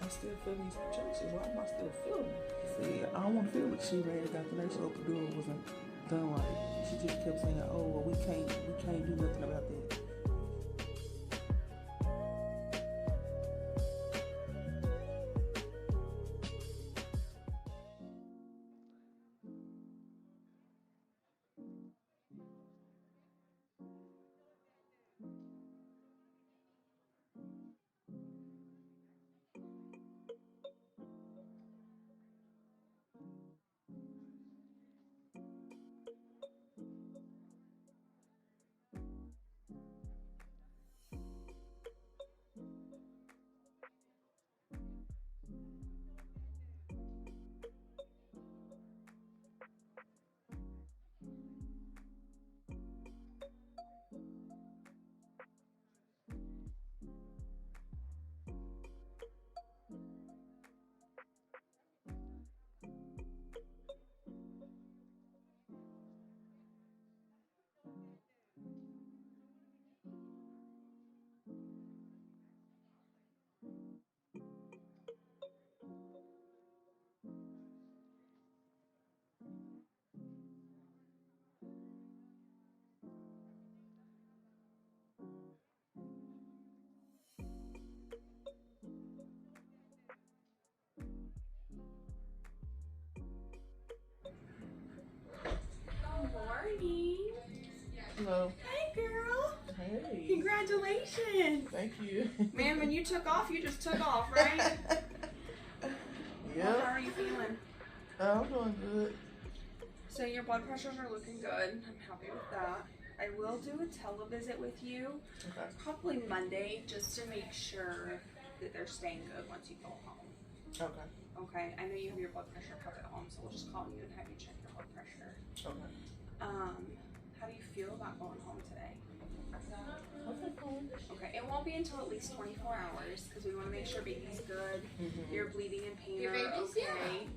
I still feel these projections. Why am I still feeling it? See, I don't want to feel it. She ran it after the epidural wasn't done right. She just kept saying, "Oh, well, we can't do nothing about that." Morning. Hello. Hey, girl. Hey. Congratulations. Thank you. Man, when you took off, you just took off, right? Yeah. Well, how are you feeling? I'm doing good. So your blood pressures are looking good. I'm happy with that. I will do a televisit with you, Okay. probably Monday, just to make sure that they're staying good once you go home. Okay. Okay. I know you have your blood pressure cuff at home, so we'll just call you and have you check your blood pressure. Okay. How do you feel about going home today? Okay, cool. Okay, it won't be until at least 24 hours because we want to make sure baby's good. Your bleeding and pain Your are baby's okay.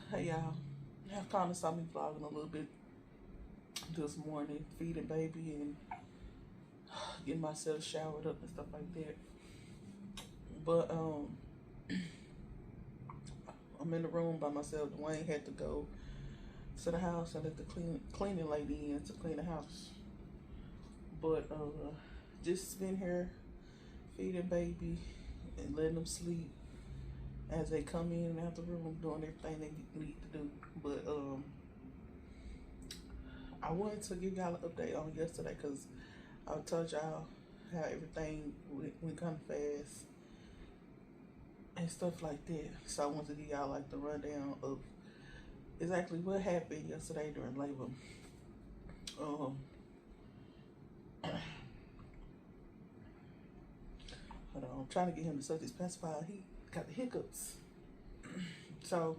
Hey y'all, have kind of saw me vlogging a little bit. this morning, feeding baby and getting myself showered up and stuff like that. But I'm in the room by myself. Dwayne had to go to the house and let the cleaning lady in to clean the house. But just been here feeding baby and letting them sleep as they come in and out the room, doing everything they need to do. But I wanted to give y'all an update on yesterday because I told y'all how everything went kind of fast and stuff like that. So I wanted to give y'all like the rundown of exactly what happened yesterday during labor. Hold on, I'm trying to get him to suck his pacifier. He got the hiccups. So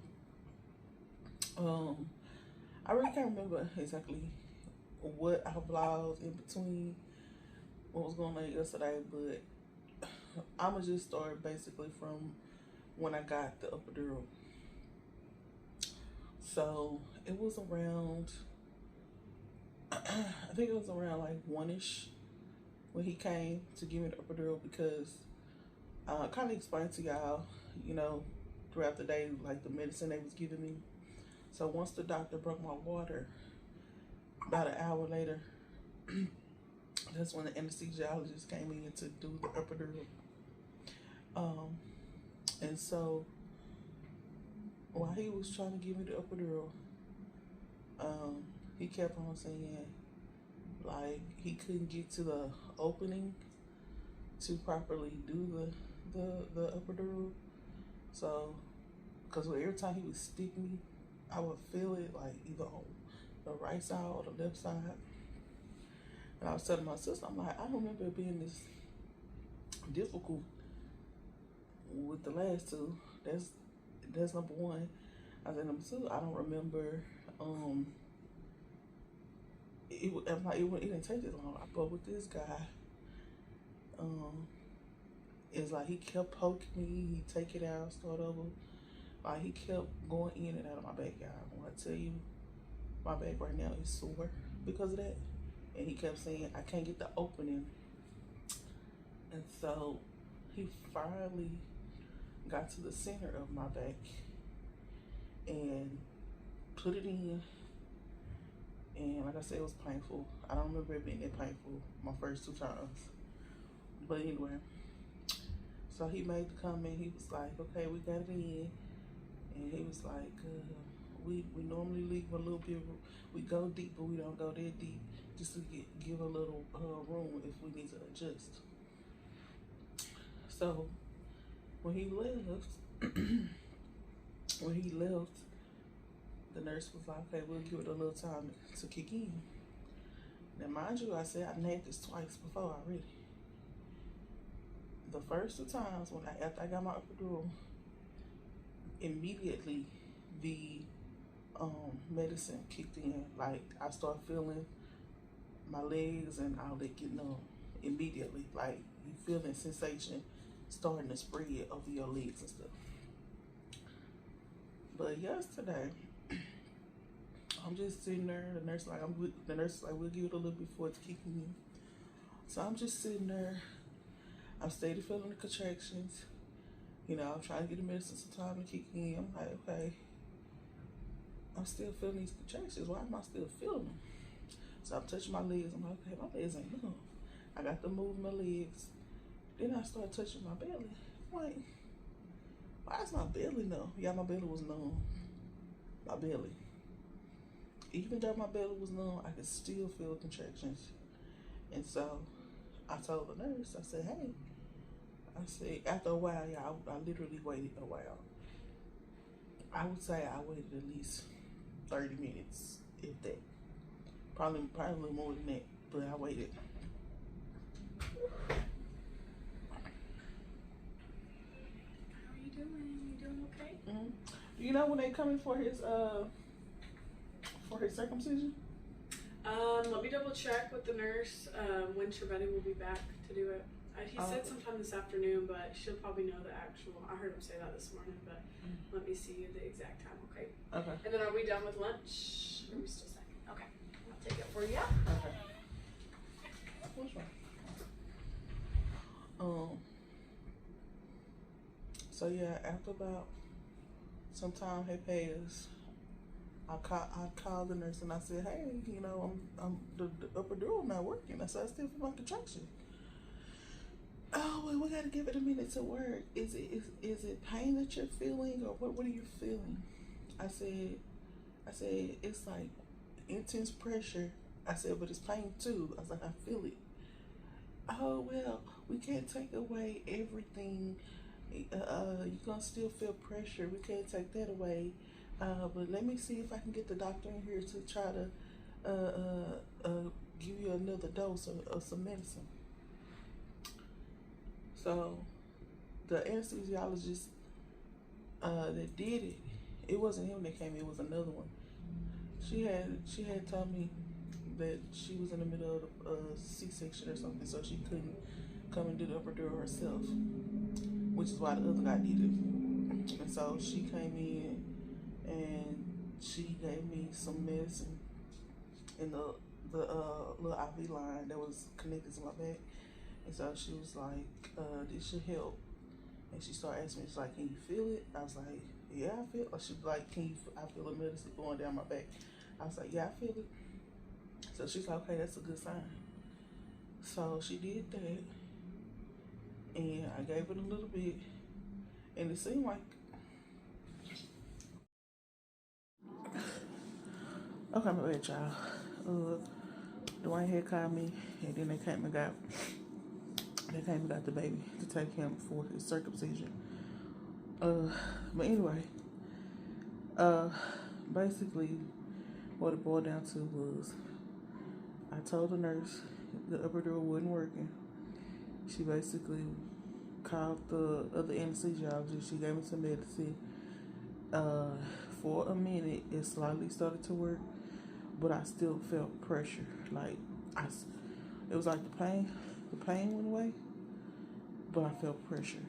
I really can't remember exactly what I vlogged in between what was going on yesterday, but I'ma just start basically from when I got the epidural. So it was around, I think it was around like 1-ish when he came to give me the epidural, because I kind of explained to y'all, you know, throughout the day, like the medicine they was giving me. So once the doctor broke my water, about an hour later, that's when the anesthesiologist came in to do the epidural. And so while he was trying to give me the epidural, he kept on saying like he couldn't get to the opening to properly do the epidural. So, because every time he would stick me, I would feel it like either on the right side or the left side. And I was telling my sister, I'm like, I don't remember it being this difficult with the last two. That's number one. I said number two, I don't remember. It didn't take this long. But with this guy, it's like he kept poking me. He take it out, start over. Like he kept going in and out of my back, y'all. When I tell you, my back right now is sore because of that. And he kept saying, I can't get the opening. And so he finally got to the center of my back and put it in. And like I said, it was painful. I don't remember it being that painful my first two times. But anyway, so he made the comment. He was like, okay, we got it in. And he was like, we normally leave a little bit, we go deep, but we don't go that deep, just to give a little room if we need to adjust. So when he left, the nurse was like, okay, we'll give it a little time to kick in. Now mind you, I said I had this twice before already. The first two times after I got my epidural, immediately the medicine kicked in. Like I started feeling my legs and all that getting numb immediately. Like you feeling sensation starting to spread over your legs and stuff. But yesterday, I'm just sitting there. The nurse is like, we'll give it a little bit before it's kicking in. So I'm just sitting there. I'm steady feeling the contractions. You know, I'm trying to get the medicine some time to kick in. I'm like, okay, I'm still feeling these contractions. Why am I still feeling them? So I'm touching my legs. I'm like, okay, my legs ain't numb. I got to move my legs. Then I started touching my belly. I'm like, why is my belly numb? Yeah, my belly was numb. My belly. Even though my belly was numb, I could still feel contractions. And so I told the nurse, I said, hey, I said, after a while, y'all, I literally waited a while. I would say I waited at least 30 minutes, if that. Probably a little more than that, but I waited. How are you doing? You doing okay? Mm-hmm. You know when they coming for his circumcision? Let me double check with the nurse when Shabani will be back to do it. He said sometime this afternoon, but she'll probably know the actual. I heard him say that this morning, but let me see the exact time, okay? Okay. And then are we done with lunch? Or are we still second? Okay, I'll take it for So yeah, after about some time had passed, I called the nurse and I said, hey, you know, I'm the epidural not working. I said, I still feel my contraction. Oh well, we gotta give it a minute to work. Is it pain that you're feeling, or what are you feeling? I said it's like intense pressure. I said, but it's pain too. I was like, I feel it. Oh well, we can't take away everything. You're gonna still feel pressure. We can't take that away. But let me see if I can get the doctor in here to try to give you another dose of some medicine. So the anesthesiologist that did it, it wasn't him that came. It was another one. She had told me that she was in the middle of a C-section or something, so she couldn't come and do the epidural herself, which is why the other guy did it. And so she came in and she gave me some medicine in the little IV line that was connected to my back. And so she was like, this should help. And she started asking me, she's like, can you feel it? I was like, yeah, I feel it. She was like, I feel the medicine going down my back. I was like, yeah, I feel it. So she's like, okay, that's a good sign. So she did that. And I gave it a little bit. And it seemed like, okay, my bad, y'all. Dwayne had called me, and then they came and got the baby to take him for his circumcision. But anyway, basically what it boiled down to was I told the nurse the epidural wasn't working. She basically called the other anesthesiologist. She gave me some medicine. For a minute, it slightly started to work, but I still felt pressure. Like it was like the pain went away, but I felt pressure.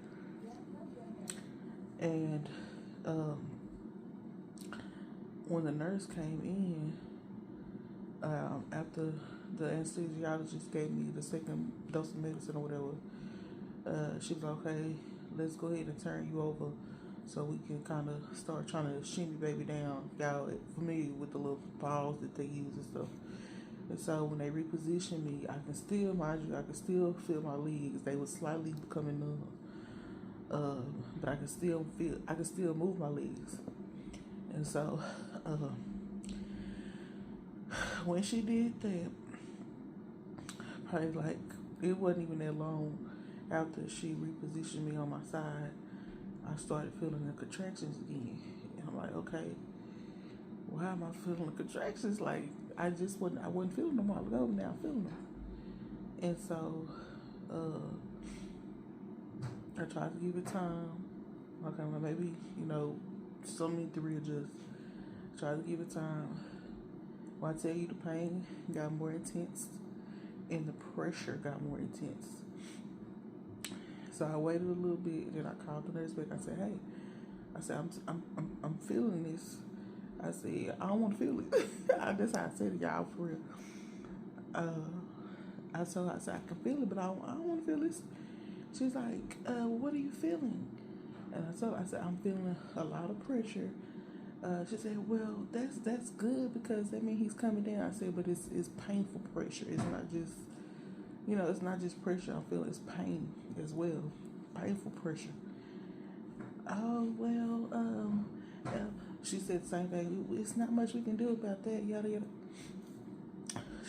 And when the nurse came in, after the anesthesiologist gave me the second dose of medicine or whatever, she was like, okay, let's go ahead and turn you over so we can kind of start trying to shimmy baby down. Y'all familiar with the little balls that they use and stuff. And so when they repositioned me, I can still feel my legs. They were slightly becoming numb. But I can still move my legs. And so when she did that, probably like, it wasn't even that long after she repositioned me on my side, I started feeling the contractions again. And I'm like, okay, why am I feeling the contractions? Like, I wasn't feeling them a while ago, now I'm feeling them. And so I tried to give it time. Okay, well, maybe, some need to readjust. Try to give it time. When I tell you, the pain got more intense and the pressure got more intense. So I waited a little bit, and then I called the nurse back. I said, hey, I'm feeling this. I said, I don't want to feel it. That's how I said it, y'all, for real. I told her, I said, I can feel it, but I don't want to feel this. She's like, what are you feeling? And I told her, I said, I'm feeling a lot of pressure. She said, well, that's good because that means he's coming down. I said, but it's painful pressure. It's not just, it's not just pressure I'm feeling. It's pain as well. Painful pressure. Oh, well, she said the same thing. It's not much we can do about that, yada, yada.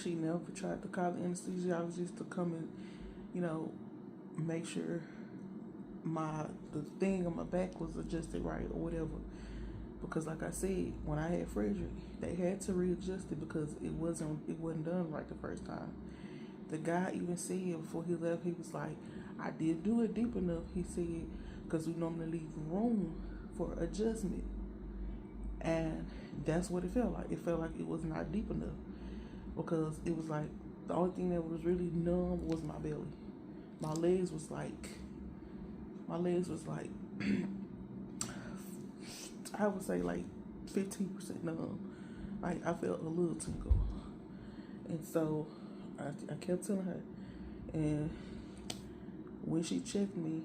She never tried to call the anesthesiologist to come and, make sure the thing on my back was adjusted right or whatever. Because like I said, when I had Frederick, they had to readjust it because it wasn't done right the first time. The guy even said before he left, he was like, I did do it deep enough, he said, because we normally leave room for adjustment. And that's what it felt like. It felt like it was not deep enough because it was like the only thing that was really numb was my belly. My legs was like I would say like 15% numb. Like I felt a little tingle. And so I kept telling her. And when she checked me,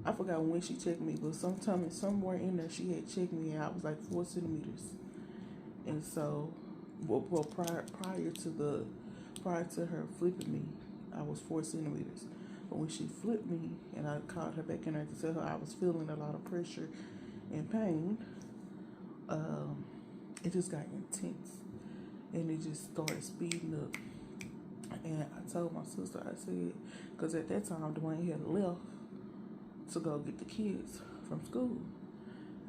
I forgot when she checked me, but sometime somewhere in there she had checked me, and I was like 4 centimeters. And so, well, prior to her flipping me, I was 4 centimeters. But when she flipped me, and I called her back in there to tell her I was feeling a lot of pressure and pain, it just got intense, and it just started speeding up. And I told my sister, I said, because at that time Dwayne had left to go get the kids from school,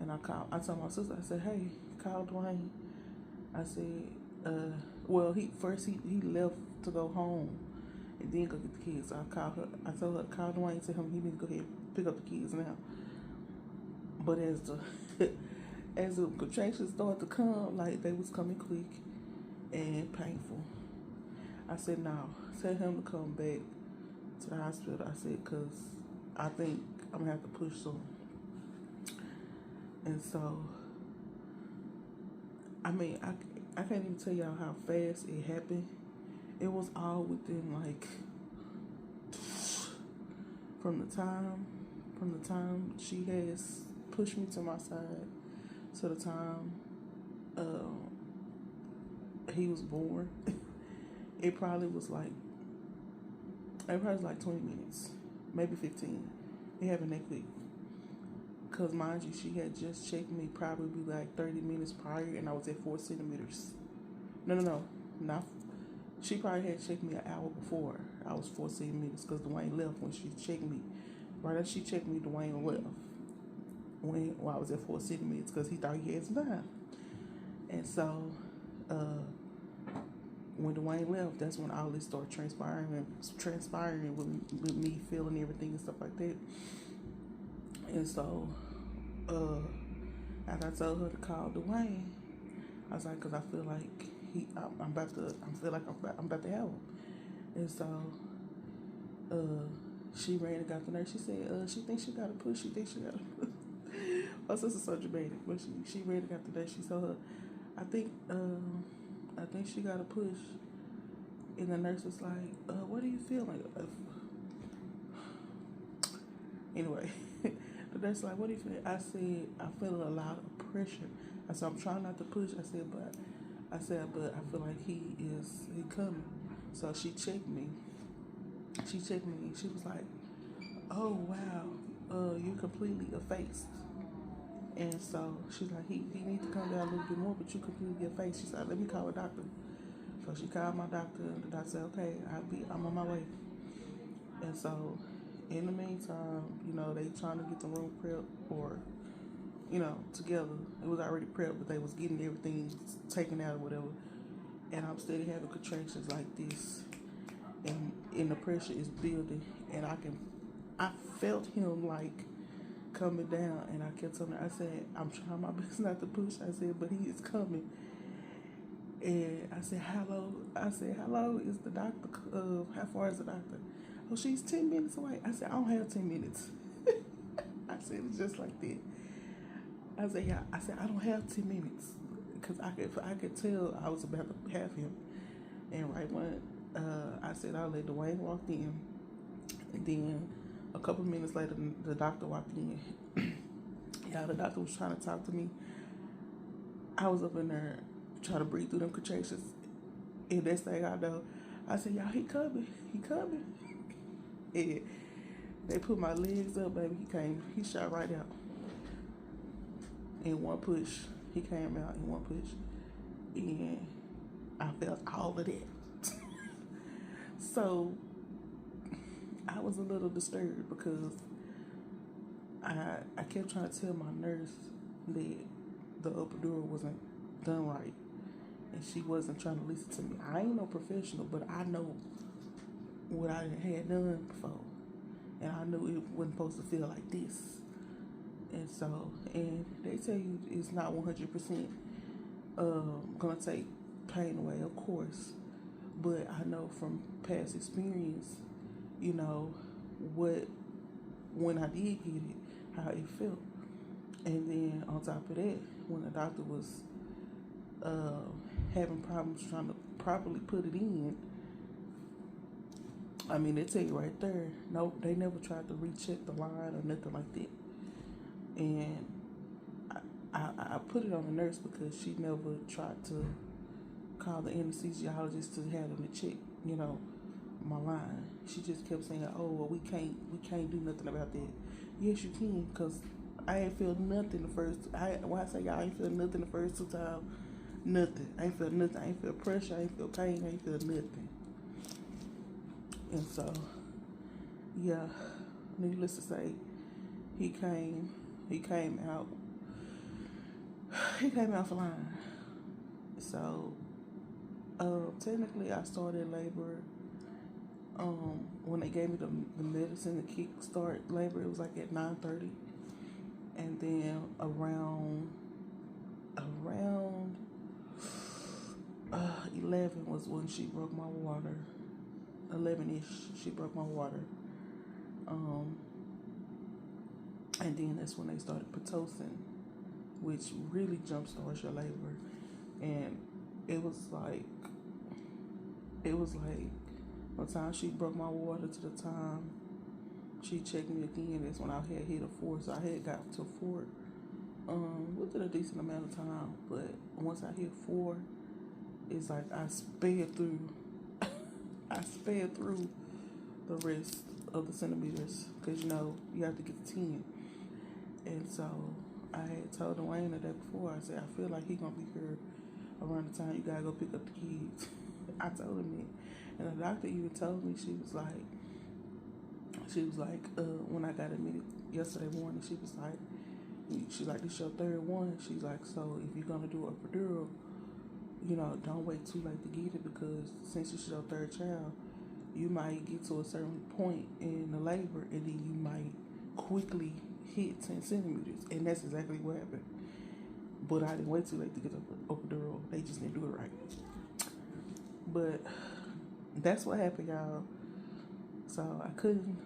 and I told my sister, I said, hey, call Dwayne. I said, well, he left to go home and then go get the kids. So I called her. I told her to call Dwayne and tell him he need to go ahead and pick up the kids now. But as the contractions started to come, like they was coming quick and painful, I said, no, tell him to come back to the hospital. I said, because I think I'm gonna have to push some. And so, I mean, I can't even tell y'all how fast it happened. It was all within like from the time she has pushed me to my side to the time he was born. It probably was like 20 minutes, maybe 15. It happened that quick. Because mind you, she had just checked me probably like 30 minutes prior, and I was at 4 centimeters. No, not. She probably had checked me an hour before. I was 4 centimeters because Dwayne left when she checked me. Right after she checked me, Dwayne left when I was at 4 centimeters because he thought he had some time. And so, when Dwayne left, that's when all this started transpiring with me feeling everything and stuff like that. And so, after I told her to call Dwayne, I was like, because I feel like I'm about to have him. And so, she ran and got the nurse. She said, she thinks she got to push. My sister's so dramatic, but she ran and got the nurse. She told her, I think she got to push. And the nurse was like, what do you feel like? Anyway, the nurse was like, what do you feel? I said, I feel a lot of pressure. I said, I'm trying not to push. I said, but I feel like he coming. So she checked me. And she was like, oh, wow, you're completely effaced. And so she's like, he needs to come down a little bit more, but you completely effaced. She said, let me call a doctor. So she called my doctor, and the doctor said, okay, I'm on my way. And so in the meantime, they trying to get the room prepped or, together. It was already prepped, but they was getting everything taken out or whatever. And I'm still having contractions like this. And the pressure is building. And I felt him like coming down, and I kept telling her, I said, I'm trying my best not to push. I said, but he is coming. And I said, hello. Is the doctor, how far is the doctor? Oh, she's 10 minutes away. I said, I don't have 10 minutes. I said, it's just like that. I said, yeah. I said, I don't have 10 minutes. Because I could tell I was about to have him. And right when I said I'll let Dwayne walk in. And then a couple minutes later, the doctor walked in. Yeah, the doctor was trying to talk to me. I was up in there trying to breathe through them contractions. And next thing I know, I said, y'all, he coming. And they put my legs up, baby. He shot right out. In one push. He came out in one push. And I felt all of that. So I was a little disturbed because I kept trying to tell my nurse that the epidural wasn't done right. And she wasn't trying to listen to me. I ain't no professional, but I know what I had done before. And I knew it wasn't supposed to feel like this. And they tell you it's not 100% gonna take pain away, of course. But I know from past experience, when I did get it, how it felt. And then on top of that, when the doctor was having problems trying to properly put it in, I mean, they tell you right there. No, they never tried to recheck the line or nothing like that. And I put it on the nurse because she never tried to call the anesthesiologist to have them to check, you know, my line. She just kept saying, "Oh, well, we can't do nothing about that." Yes, you can, cause I ain't feel nothing the first. When I say y'all ain't feel nothing the first 2 times, nothing. I ain't feel nothing. I ain't feel pressure. I ain't feel pain. I ain't feel nothing. And so, yeah, needless to say, he came out flying. So, technically, I started labor. When they gave me the medicine to kickstart labor, it was like at 9:30, and then around 11 was when she broke my water. 11-ish, she broke my water. And then that's when they started Pitocin, which really jumpstarts your labor. And it was like by the time she broke my water to the time she checked me again, that's when I had hit a 4. So I had got to 4 within a decent amount of time. But once I hit 4, it's like I sped through the rest of the centimeters, because you know you have to get to 10. And so I had told Dwayne the day before, I said, I feel like he gonna be here around the time you gotta go pick up the kids. I told him that. And the doctor even told me, she was like, when I got admitted yesterday morning, she's like, this your 3rd one. She's like, so if you're gonna do a epidural, you know, don't wait too late to get it, because since it's your 3rd child, you might get to a certain point in the labor and then you might quickly hit 10 centimeters. And that's exactly what happened. But I didn't wait too late to get the epidural. They just didn't do it right. But that's what happened, y'all. So I couldn't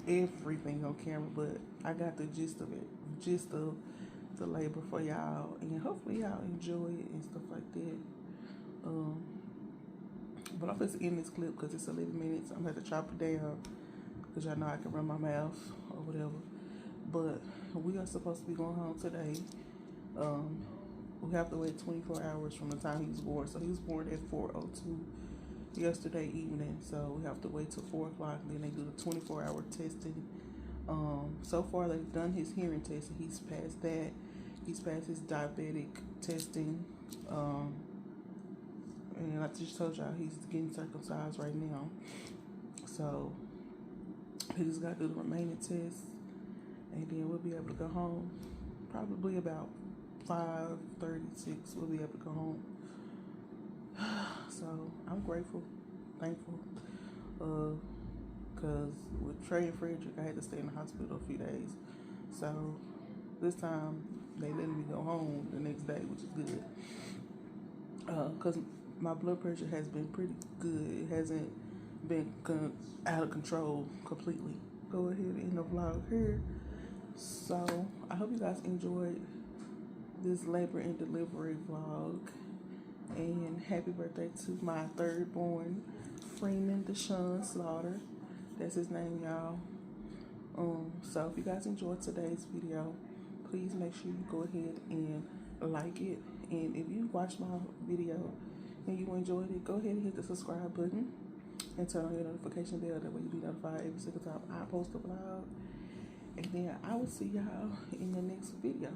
get everything on camera, but I got the gist of it, gist of the labor for y'all, and hopefully y'all enjoy it and stuff like that. But I'm just end this clip because it's 11 minutes. I'm gonna have to chop it down because y'all know I can run my mouth or whatever. But we are supposed to be going home today. We have to wait 24 hours from the time he was born. So he was born at 4:02 yesterday evening. So we have to wait till 4 o'clock, and then they do the 24-hour testing. So far they've done his hearing test, and he's passed that. He's passed his diabetic testing. And I just told y'all he's getting circumcised right now. So he just got to do the remaining tests, and then we'll be able to go home. Probably about 5:36 we'll be able to go home. So I'm grateful, thankful, because with Trey and Frederick, I had to stay in the hospital a few days. So this time they let me go home the next day, which is good. Because my blood pressure has been pretty good. It hasn't been out of control completely. Go ahead and end the vlog here. So I hope you guys enjoyed this labor and delivery vlog. And happy birthday to my 3rd born, Freeman Deshaun Slaughter. That's his name, y'all. So if you guys enjoyed today's video, please make sure you go ahead and like it. And if you watched my video and you enjoyed it, go ahead and hit the subscribe button and turn on your notification bell. That way you'll be notified every single time I post a vlog. And then I will see y'all in the next video.